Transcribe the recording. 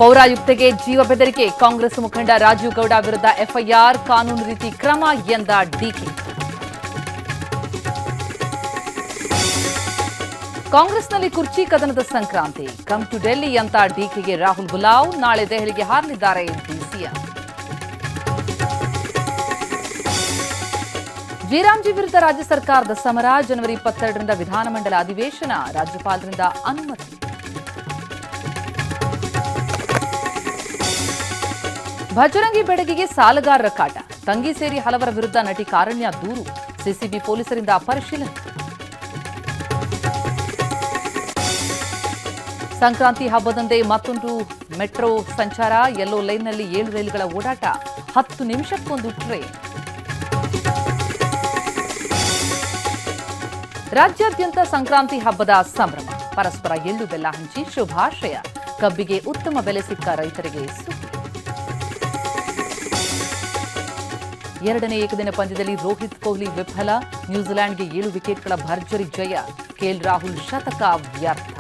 ಪೌರಾಯುಕ್ತೆಗೆ ಜೀವ ಬೆದರಿಕೆ. ಕಾಂಗ್ರೆಸ್ ಮುಖಂಡ ರಾಜೀವ್ ಗೌಡ ವಿರುದ್ಧ ಎಫ್ಐಆರ್, ಕಾನೂನು ರೀತಿ ಕ್ರಮ ಎಂದ ಡಿಕೆ. ಕಾಂಗ್ರೆಸ್ನಲ್ಲಿ ಕುರ್ಚಿ ಕದನದ ಸಂಕ್ರಾಂತಿ. ಕಮ್ ಟು ಡೆಲ್ಲಿ ಅಂತ ಡಿಕೆಗೆ ರಾಹುಲ್ ಬುಲಾವ್. ನಾಳೆ ದೆಹಲಿಗೆ ಹಾರಲಿದ್ದಾರೆ ಡಿಸಿಎಂ. ಜಿ ವಿರುದ್ಧ ರಾಜ್ಯ ಸರ್ಕಾರದ ಸಮರ. ಜನವರಿ 22ರಿಂದ ವಿಧಾನಮಂಡಲ ಅಧಿವೇಶನ. ರಾಜ್ಯಪಾಲರಿಂದ ಅನುಮತಿ. ಭಜರಂಗಿ ಬೆಡಗಿಗೆ ಸಾಲಗಾರರ ಕಾಟ. ತಂಗಿ ಸೇರಿ ಹಲವರ ವಿರುದ್ಧ ನಟಿ ಕಾರಣ್ಯ ದೂರು. ಸಿಸಿಬಿ ಪೊಲೀಸರಿಂದ ಪರಿಶೀಲನೆ. ಸಂಕ್ರಾಂತಿ ಹಬ್ಬದಂದೇ ಮತ್ತೊಂದು ಮೆಟ್ರೋ ಸಂಚಾರ. ಯೆಲ್ಲೋ ಲೈನ್ನಲ್ಲಿ 7 ರೈಲುಗಳ ಓಡಾಟ. 10 ನಿಮಿಷಕ್ಕೊಂದು ಟ್ರೈನ್. ರಾಜ್ಯಾದ್ಯಂತ ಸಂಕ್ರಾಂತಿ ಹಬ್ಬದ ಸಂಭ್ರಮ. ಪರಸ್ಪರ ಎಳ್ಳು ಬೆಲ್ಲ ಹಂಚಿ ಶುಭಾಶಯ. ಕಬ್ಬಿಗೆ ಉತ್ತಮ ಬೆಲೆ ಸಿಕ್ಕ ರೈತರಿಗೆ ಸುಖಿ. 2ನೇ ಏಕದಿನ ಪಂದ್ಯದಲ್ಲಿ ರೋಹಿತ್ ಕೊಹ್ಲಿ ವಿಫಲ. ನ್ಯೂಜಿಲೆಂಡ್ಗೆ 7 ವಿಕೆಟ್ಗಳ ಭರ್ಜರಿ ಜಯ. ಕೆಎಲ್ ರಾಹುಲ್ ಶತಕ ವ್ಯರ್ಥ.